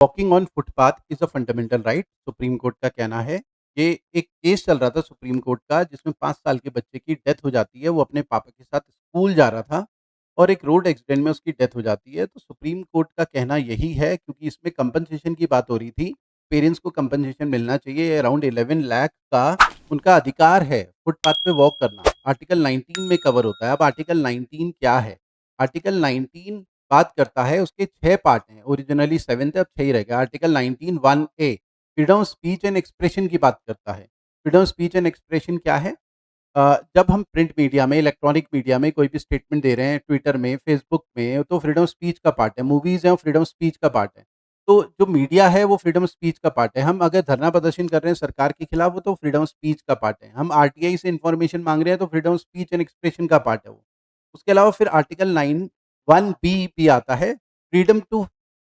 Walking on footpath is a fundamental right, supreme court का कहना है। ये एक केस चल रहा था सुप्रीम कोर्ट का जिसमें 5 साल के बच्चे की डेथ हो जाती है। वो अपने पापा के साथ स्कूल जा रहा था और एक रोड एक्सीडेंट में उसकी डेथ हो जाती है। तो सुप्रीम कोर्ट का कहना यही है, क्योंकि इसमें कंपनसेशन की बात हो रही थी, पेरेंट्स को कंपनसेशन मिलना चाहिए। अराउंड 11 लाख का उनका अधिकार है फुटपाथ पे वॉक करना। आर्टिकल 19 में कवर होता है। अब आर्टिकल 19 क्या है? आर्टिकल 19 बात करता है, उसके 6 पार्ट हैं, ओरिजिनली 7 थे, अब 6 ही रह गए। Article 19 1 A freedom of speech and expression की बात करता है। Freedom of speech and expression क्या है? जब हम प्रिंट मीडिया में, इलेक्ट्रॉनिक मीडिया में कोई भी स्टेटमेंट दे रहे हैं, ट्विटर में, फेसबुक में, तो फ्रीडम ऑफ स्पीच का पार्ट है। मूवीज़ हैं, वो फ्रीडम ऑफ स्पीच का पार्ट है। तो जो मीडिया है, वो फ्रीडम ऑफ स्पीच का पार्ट है। हम अगर धरना प्रदर्शन कर रहे हैं सरकार के खिलाफ, वो तो फ्रीडम ऑफ स्पीच का पार्ट है। हम आरटीआई से इन्फॉर्मेशन माँग रहे हैं, तो freedom of speech and expression का पार्ट है वो। उसके अलावा फिर आर्टिकल 9 1 बी भी आता है, freedom to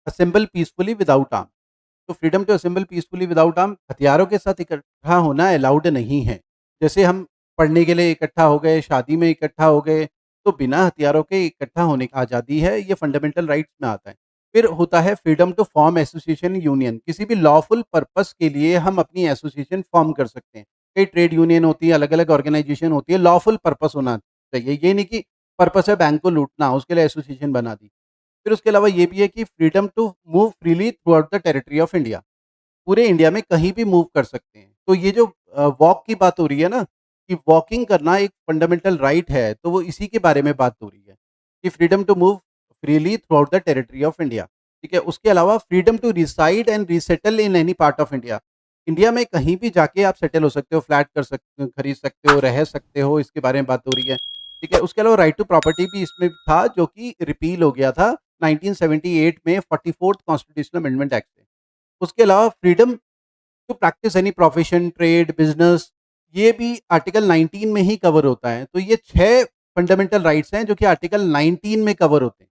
assemble peacefully without arm. तो freedom to assemble peacefully without arm, हथियारों के साथ इकट्ठा होना अलाउड नहीं है। जैसे हम पढ़ने के लिए इकट्ठा हो गए, शादी में इकट्ठा हो गए, तो बिना हथियारों के इकट्ठा होने की आज़ादी है, ये फंडामेंटल राइट्स में आता है। फिर होता है freedom to form association union, किसी भी लॉफुल पर्पस के लिए हम अपनी एसोसिएशन फॉर्म कर सकते हैं। कई ट्रेड यूनियन होती है, अलग-अलग ऑर्गेनाइजेशन होती है, लॉफुल पर्पस होना चाहिए। ये नहीं कि पर्पस है बैंक को लूटना, उसके लिए एसोसिएशन बना दी। फिर उसके अलावा ये भी है कि freedom to move freely throughout the territory of India. पूरे इंडिया में कहीं भी मूव कर सकते हैं। तो ये जो वॉक की बात हो रही है ना, कि वॉकिंग करना एक फंडामेंटल राइट है, तो वो इसी के बारे में बात हो रही है, कि freedom to move freely throughout the territory of India. ठीक है? उसके अलावा freedom to reside and resettle in any part of India. India में कहीं भी जाके आप सेटल हो सकते हो, फ्लैट कर सकते हो, खरीद सकते हो, रह सकते हो, इसके बारे में बात हो रही है। ठीक है? उसके अलावा राइट टू प्रॉपर्टी भी इसमें था, जो कि रिपील हो गया था 1978 में 44th कॉन्स्टिट्यूशनल अमेंडमेंट एक्ट से। उसके अलावा freedom to practise any profession, trade, business, ये भी आर्टिकल 19 में ही कवर होता है। तो ये 6 फंडामेंटल राइट्स हैं जो कि आर्टिकल 19 में कवर होते हैं।